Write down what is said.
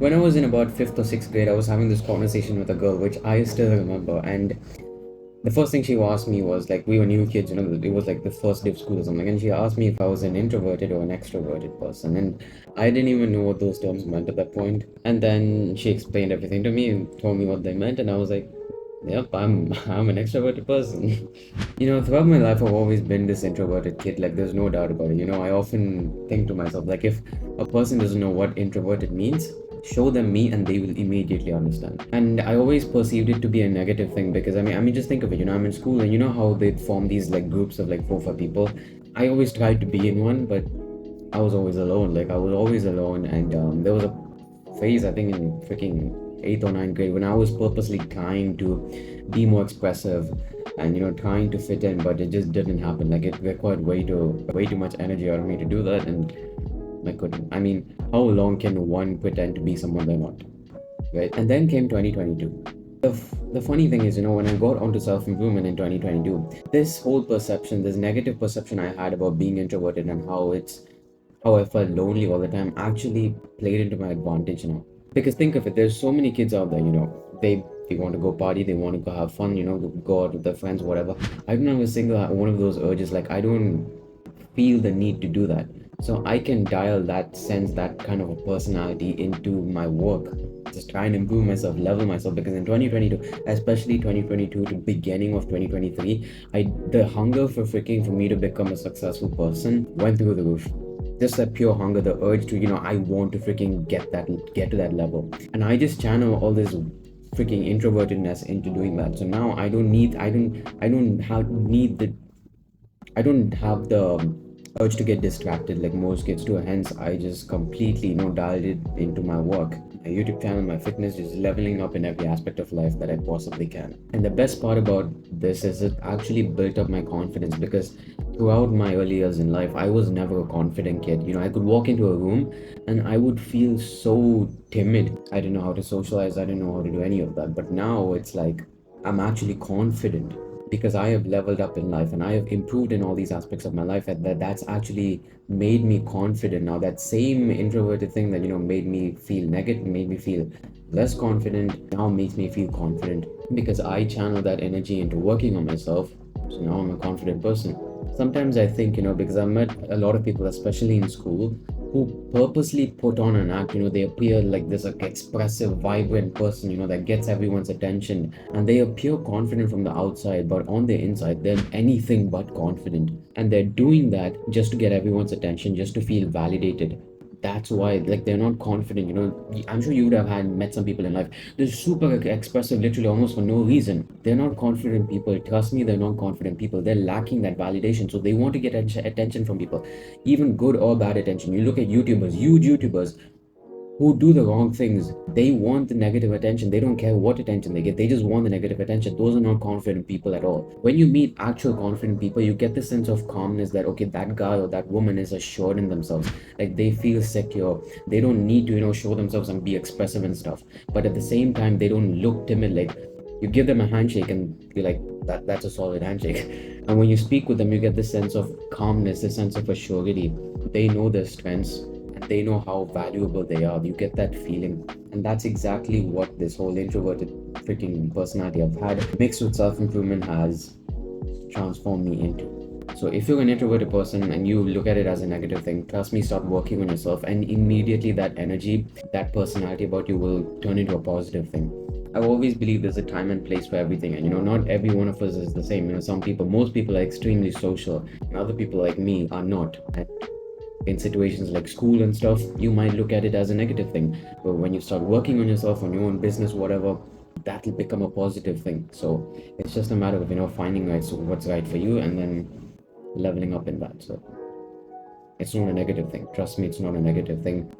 When I was in about fifth or sixth grade, I was having this conversation with a girl, which I still remember. And the first thing she asked me was like, we were new kids, it was like the first day of school or something. And she asked me if I was an introverted or an extroverted person. And I didn't even know what those terms meant at that point. And then she explained everything to me and told me what they meant. And I was like, yep, I'm an extroverted person. Throughout my life, I've always been this introverted kid. Like, there's no doubt about it. I often think to myself, like, if a person doesn't know what introverted means, show them me and they will immediately understand. And I always perceived it to be a negative thing because I mean, just think of it. I'm in school and you know how they form these like groups of like four, five people. I always tried to be in one, but I was always alone. Like, I was always alone, and there was a phase I think in freaking eighth or ninth grade when I was purposely trying to be more expressive and trying to fit in, but it just didn't happen. Like, it required way too much energy out of me to do that, and I couldn't. I mean, how long can one pretend to be someone they're not, right? And then came 2022. The funny thing is, when I got onto self improvement in 2022, this whole perception, this negative perception I had about being introverted and how I felt lonely all the time actually played into my advantage now. Because think of it, there's so many kids out there, they want to go party, they want to go have fun, go out with their friends, whatever. I don't have a single one of those urges. Like, I don't feel the need to do that. So I can dial that sense, that kind of a personality into my work. Just try and improve myself, level myself. Because in 2022, especially 2022 to beginning of 2023, the hunger for me to become a successful person went through the roof. Just that pure hunger, the urge to, I want to freaking get to that level. And I just channel all this freaking introvertedness into doing that. So now I don't have the urge to get distracted like most kids do. Hence, I just completely, dialed it into my work, my YouTube channel, my fitness, just leveling up in every aspect of life that I possibly can. And the best part about this is it actually built up my confidence because throughout my early years in life, I was never a confident kid. I could walk into a room and I would feel so timid. I didn't know how to socialize, I didn't know how to do any of that. But now it's like I'm actually confident because I have leveled up in life and I have improved in all these aspects of my life, and that's actually made me confident now. That same introverted thing that made me feel negative, made me feel less confident, now makes me feel confident because I channel that energy into working on myself. So now I'm a confident person. Sometimes I think, because I've met a lot of people, especially in school, who purposely put on an act. They appear like this like expressive, vibrant person, that gets everyone's attention, and they appear confident from the outside, but on the inside, they're anything but confident. And they're doing that just to get everyone's attention, just to feel validated. That's why, like, they're not confident. I'm sure you would have had met some people in life. They're super expressive, literally almost for no reason. They're not confident people. Trust me, they're not confident people. They're lacking that validation, so they want to get attention from people, even good or bad attention. You look at YouTubers, huge YouTubers who do the wrong things. They want the negative attention. They don't care what attention they get. They just want the negative attention. Those are not confident people at all. When you meet actual confident people, you get this sense of calmness that, okay, that guy or that woman is assured in themselves. Like, they feel secure. They don't need to, show themselves and be expressive and stuff. But at the same time, they don't look timid. Like, you give them a handshake and you're like, that's a solid handshake. And when you speak with them, you get this sense of calmness, this sense of assurity. They know their strengths, they know how valuable they are. You get that feeling. And that's exactly what this whole introverted freaking personality I've had mixed with self improvement has transformed me into. So if you're an introverted person and you look at it as a negative thing, trust me, start working on yourself, and immediately that energy, that personality about you will turn into a positive thing. I've always believed there's a time and place for everything, and not every one of us is the same. Most people are extremely social, and other people like me are not. And in situations like school and stuff, you might look at it as a negative thing. But when you start working on yourself, on your own business, whatever, that'll become a positive thing. So it's just a matter of, finding what's right for you and then leveling up in that. So it's not a negative thing. Trust me, it's not a negative thing.